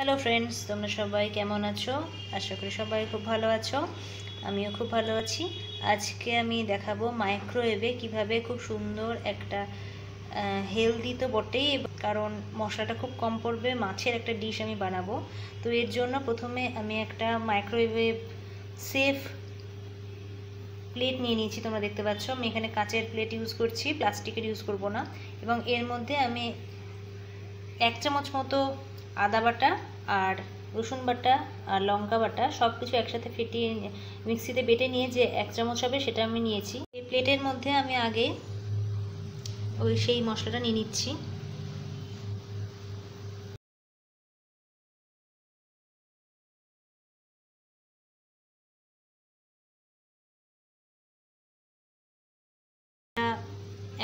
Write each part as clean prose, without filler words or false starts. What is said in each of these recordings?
Hello friends, তোমরা সবাই কেমন আছো? আশা করি সবাই খুব ভালো আছো। আমিও খুব ভালো আছি। আজকে আমি দেখাবো মাইক্রোওয়েভে কিভাবে খুব সুন্দর একটা হেলদি তো বটেই, কারণ মশলাটা খুব কম পড়বে, মাছের একটা ডিশ আমি বানাবো। তো এর জন্য প্রথমে আমি একটা মাইক্রোওয়েভে সেফ প্লেট নিয়ে নিয়েছি। তোমরা দেখতে পাচ্ছ আমি এখানে কাচের প্লেট ইউজ করছি, প্লাস্টিকের ইউজ করব না। এবং এর মধ্যে আমি 1 চামচ মতো আদা বাটা আর রসুন বাটা আর লঙ্কা বাটা সব কিছু একসাথে ফেটিয়ে মিক্সিতে বেটে নিয়ে যে 1 চামচ হবে সেটা আমি নিয়েছি। এই প্লেটের মধ্যে আমি আগে সেই মশলাটা নিয়ে নিচ্ছি।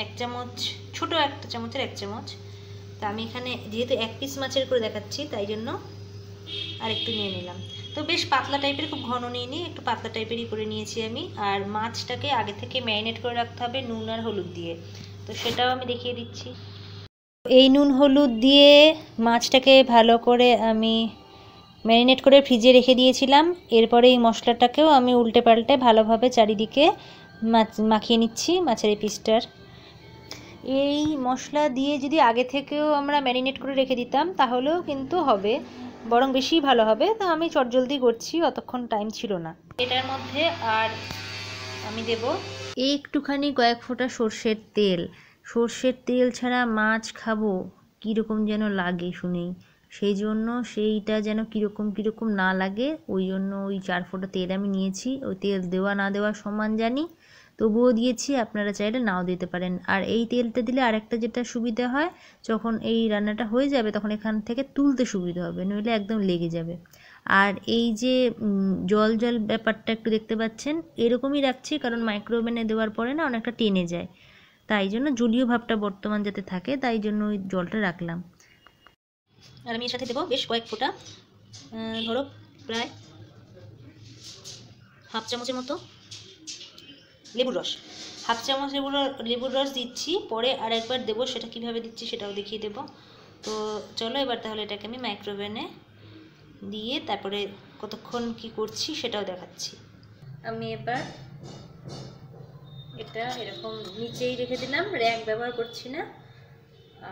এক চামচ, ছোট একটা চামচের 1 চামচ। তা আমি এখানে যেহেতু 1 পিস মাছের করে দেখাচ্ছি তাই জন্য আর একটু নিয়ে নিলাম। তো বেশ পাতলা টাইপের, খুব ঘন নিয়ে একটু পাতলা টাইপেরই করে নিয়েছি আমি। আর মাছটাকে আগে থেকে ম্যারিনেট করে রাখতে হবে নুন আর হলুদ দিয়ে, তো সেটাও আমি দেখিয়ে দিচ্ছি। এই নুন হলুদ দিয়ে মাছটাকে ভালো করে আমি ম্যারিনেট করে ফ্রিজে রেখে দিয়েছিলাম। এরপরে এই মশলাটাকেও আমি উল্টে পাল্টে ভালোভাবে চারিদিকে মাখিয়ে নিচ্ছি মাছের এই পিসটার। এই মশলা দিয়ে যদি আগে থেকেও আমরা ম্যারিনেট করে রেখে দিতাম তাহলেও কিন্তু হবে, বরং বেশি ভালো হবে। তা আমি চটজলদি করছি, অতক্ষণ টাইম ছিল না। এটার মধ্যে আর আমি দেব একটুখানি কয়েক ফোঁটা সর্ষের তেল। সর্ষের তেল ছাড়া মাছ খাবো কীরকম যেন লাগে শুনেই, সেই জন্য সেইটা যেন কীরকম না লাগে ওই জন্য ওই 4 ফোঁটা তেল আমি নিয়েছি। ওই তেল দেওয়া না দেওয়া সমান জানি, তবুও দিয়েছি, আপনারা চাইলে নাও দিতে পারেন। আর এই তেলটা দিলে আরেকটা যেটা সুবিধা হয়, যখন এই রান্নাটা হয়ে যাবে তখন এখান থেকে তুলতে সুবিধা হবে, নইলে একদম লেগে যাবে। আর এই যে জল জল ব্যাপারটা একটু দেখতে পাচ্ছেন, এরকমই রাখছি কারণ মাইক্রোওভেনে দেওয়ার পরে না অনেকটা টেনে যায়, তাই জন্য জলীয় ভাবটা বর্তমান যাতে থাকে তাই জন্য ওই জলটা রাখলাম। আর আমি এর সাথে দেবো বেশ কয়েক ফোঁটা, ধরো প্রায় হাফ চামচের মতো লেবুর রস। হাফ চামচ লেবুর রস দিচ্ছি, পরে আর একবার দেবো, সেটা কিভাবে দিচ্ছি সেটাও দেখিয়ে দেবো। তো চলো এবার তাহলে এটাকে আমি মাইক্রোওভেনে দিয়ে তারপরে কতক্ষণ কি করছি সেটাও দেখাচ্ছি। আমি এবার এটা এরকম নিচেই রেখে দিলাম, র্যাক ব্যবহার করছি না।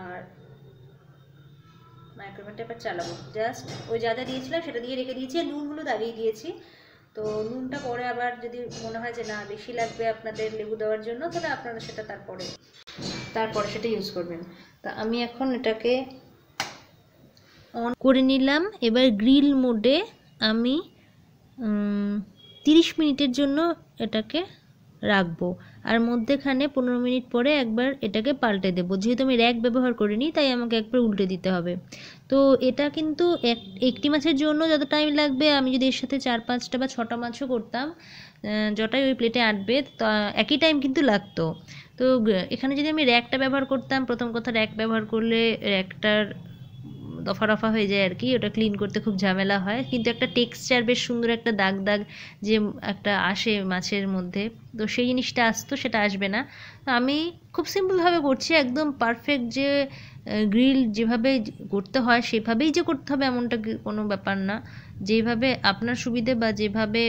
আর মাইক্রোওভেনটা এবার চালাবো, জাস্ট ওই যা যা দিয়েছিলাম সেটা দিয়ে রেখে দিয়েছি। নুন হলুদ আগেই দিয়েছি, তো নুনটা পরে আবার যদি মনে হয় যে না বেশি লাগবে আপনাদের লেবু দেওয়ার জন্য, তাহলে আপনারা সেটা তারপরে সেটা ইউজ করবেন। তা আমি এখন এটাকে অন করে নিলাম। এবার গ্রিল মোডে আমি 30 মিনিটের জন্য এটাকে রাখবো, আর মধ্যেখানে 15 মিনিট পরে একবার এটাকে পাল্টে দেবো। যেহেতু আমি র্যাক ব্যবহার করিনি তাই আমাকে একবার উল্টে দিতে হবে। তো এটা কিন্তু একটি মাছের জন্য যত টাইম লাগবে, আমি যদি এর সাথে 4-5টা বা 6টা মাছও করতাম, যটাই ওই প্লেটে আটবে তা একই টাইম কিন্তু লাগতো। তো এখানে যদি আমি র্যাকটা ব্যবহার করতাম, প্রথম কথা র্যাক ব্যবহার করলে র্যাকটার দফা রফা হয়ে যায় আর কি, ওটা ক্লিন করতে খুব ঝামেলা হয়। কিন্তু একটা টেক্সচার, বেশ সুন্দর একটা দাগ দাগ যে একটা আসে মাছের মধ্যে, তো সেই জিনিসটা আসতো, সেটা আসবে না। তো আমি খুব সিম্পলভাবে করছি, একদম পারফেক্ট যে গ্রিল যেভাবে করতে হয় সেভাবেই যে করতে হবে এমনটা কোনো ব্যাপার না। যেভাবে আপনার সুবিধে বা যেভাবে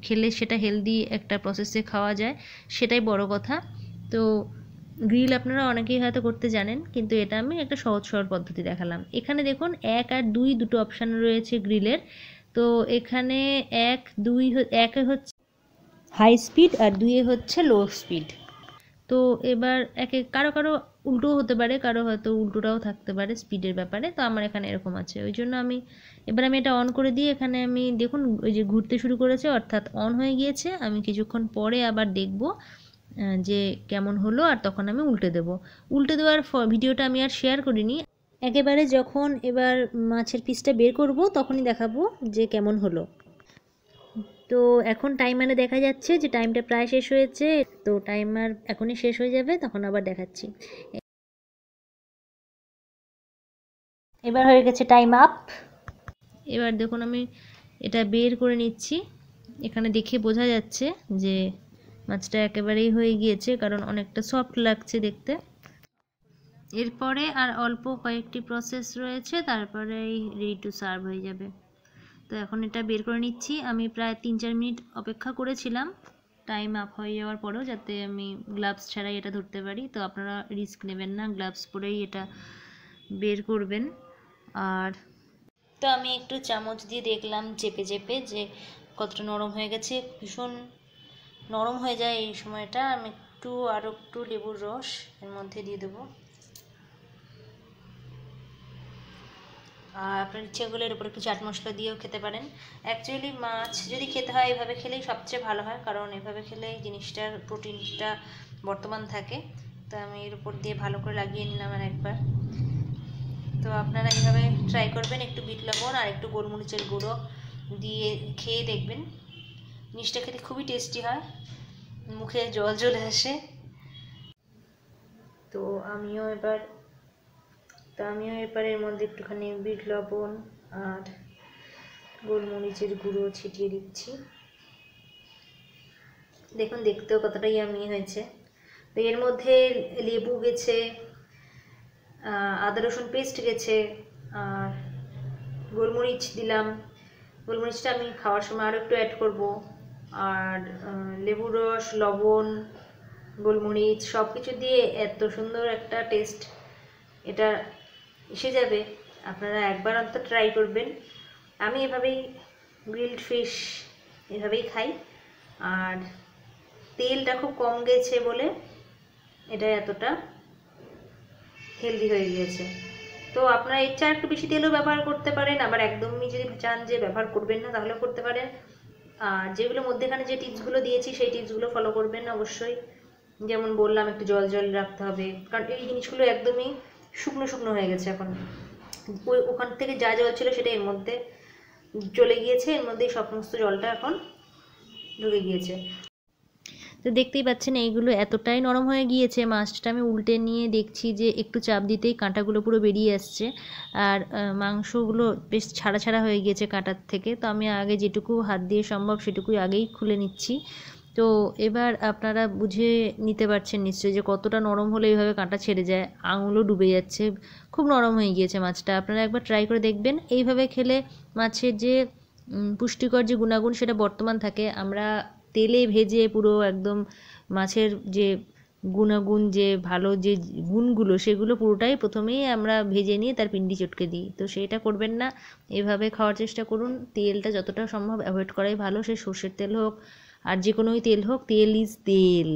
খেলে সেটা হেলদি একটা প্রসেসে খাওয়া যায় সেটাই বড় কথা। তো গ্রিল আপনারা অনেকেই হয়তো করতে জানেন, কিন্তু এটা আমি একটা সহজ সরল পদ্ধতি দেখালাম। এখানে দেখুন 1 আর 2 দুটো অপশান রয়েছে গ্রিলের। তো এখানে 1 হচ্ছে হাই স্পিড আর 2 হচ্ছে লো স্পিড। তো এবার কারো কারো উল্টোও হতে পারে, কারো হয়তো উল্টোটাও থাকতে পারে স্পিডের ব্যাপারে। তো আমার এখানে এরকম আছে, ওই জন্য আমি এটা অন করে দিয়ে এখানে আমি দেখুন ওই যে ঘুরতে শুরু করেছে, অর্থাৎ অন হয়ে গিয়েছে। আমি কিছুক্ষণ পরে আবার দেখব যে কেমন হলো, আর তখন আমি উল্টে দেবো। উল্টে দেওয়ার ভিডিওটা আমি আর শেয়ার করিনি, একেবারে যখন এবার মাছের পিসটা বের করব তখনই দেখাবো যে কেমন হলো। তো এখন টাইমারে দেখা যাচ্ছে যে টাইমটা প্রায় শেষ হয়েছে, তো টাইমার এখনই শেষ হয়ে যাবে, তখন আবার দেখাচ্ছি। এবার হয়ে গেছে টাইম আপ। এবার দেখুন আমি এটা বের করে নিচ্ছি। এখানে দেখে বোঝা যাচ্ছে যে মাছটা একেবারেই হয়ে গিয়েছে, কারণ অনেকটা সফট লাগছে দেখতে। এরপরে আর অল্প কয়েকটি প্রসেস রয়েছে, তারপরে রেডি টু সার্ভ হয়ে যাবে। তো এখন এটা বের করে নিচ্ছি। আমি প্রায় 3-4 মিনিট অপেক্ষা করেছিলাম টাইম আপ হয়ে যাওয়ার পরেও, যাতে আমি গ্লাভস ছাড়াই এটা ধরতে পারি। তো আপনারা রিস্ক নেবেন না, গ্লাভস পরেই এটা বের করবেন। আর তো আমি একটু চামচ দিয়ে দেখলাম চেপে চেপে যে কতটা নরম হয়ে গেছে। ভীষণ নরম হয়ে যায় এই সময়টা। আমি আরও একটু লেবুর রস এর মধ্যে দিয়ে দেবো। আর আপনার ইচ্ছেগুলোর উপর একটু চাট মশলা দিয়েও খেতে পারেন। অ্যাকচুয়ালি মাছ যদি খেতে হয় এভাবে খেলেই সবচেয়ে ভালো হয়, কারণ এভাবে খেলে জিনিসটার প্রোটিনটা বর্তমান থাকে। তো আমি এর উপর দিয়ে ভালো করে লাগিয়ে নিলাম আর একবার। তো আপনারা এইভাবে ট্রাই করবেন, একটু বিট লবণ আর একটু গোলমরিচের গুঁড়ো দিয়ে খেয়ে দেখবেন। জিনিসটা খেতে খুবই টেস্টি হয়, মুখে জল চলে আসে। তো আমিও এবার এর মধ্যে একটুখানি বিট লবণ আর গোলমরিচের গুঁড়ো ছিটিয়ে দিচ্ছি। দেখুন দেখতেও কতটা ইয়ামি হয়েছে। তো এর মধ্যে লেবু গেছে, আদা রসুন পেস্ট গেছে, আর গোলমরিচ দিলাম। গোলমরিচটা আমি খাওয়ার সময় আরও একটু অ্যাড করব। আর লেবুর রস, লবণ, গোলমরিচ সব কিছু দিয়ে এত সুন্দর একটা টেস্ট এটা এসে যাবে। আপনারা একবার অন্তত ট্রাই করবেন। আমি এভাবেই গ্রিলড ফিশ এভাবেই খাই। আর তেলটা খুব কম গেছে বলে এটা এতটা হেলদি হয়ে গিয়েছে। তো আপনারা ইচ্ছা একটু বেশি তেলও ব্যবহার করতে পারেন, আবার একদমই যদি চান যে ব্যবহার করবেন না তাহলেও করতে পারেন। আর যেগুলো মধ্যেখানে যে টিপসগুলো দিয়েছি সেই টিপসগুলো ফলো করবেন অবশ্যই। যেমন বললাম একটু জল জল রাখতে হবে, কারণ এই জিনিসগুলো একদমই শুকনো শুকনো হয়ে গেছে এখন। ওখান থেকে যা জল ছিল সেটা এর মধ্যে চলে গিয়েছে, এর মধ্যেই সমস্ত জলটা এখন ঢুকে গিয়েছে। তো দেখতেই পাচ্ছেন এইগুলো এতটাই নরম হয়ে গিয়েছে, মাছটা আমি উল্টে নিয়ে দেখছি যে একটু চাপ দিতেই কাঁটাগুলো পুরো বেরিয়ে আসছে। আর মাংসগুলো বেশ ছাড়া ছাড়া হয়ে গিয়েছে কাঁটার থেকে। তো আমি আগে যেটুকু হাত দিয়ে সম্ভব সেটুকুই আগেই খুলে নিচ্ছি। তো এবার আপনারা বুঝে নিতে পারছেন নিশ্চয়ই যে কতটা নরম হলে এইভাবে কাঁটা ছেড়ে যায়, আঙুলও ডুবে যাচ্ছে, খুব নরম হয়ে গিয়েছে মাছটা। আপনারা একবার ট্রাই করে দেখবেন। এইভাবে খেলে মাছের যে পুষ্টিকর যে গুণাগুণ সেটা বর্তমান থাকে। আমরা তেলে ভেজে পুরো একদম মাছের যে গুণাগুণ, যে ভালো যে গুণগুলো সেগুলো পুরোটাই প্রথমেই আমরা ভেজে নিয়ে তার পিন্ডি চটকে দিই। তো সেটা করবেন না, এভাবে খাওয়ার চেষ্টা করুন। তেলটা যতটা সম্ভব অ্যাভয়েড করাই ভালো, সে সর্ষের তেল হোক আর যে কোনোই তেল হোক, তেল ইজ তেল।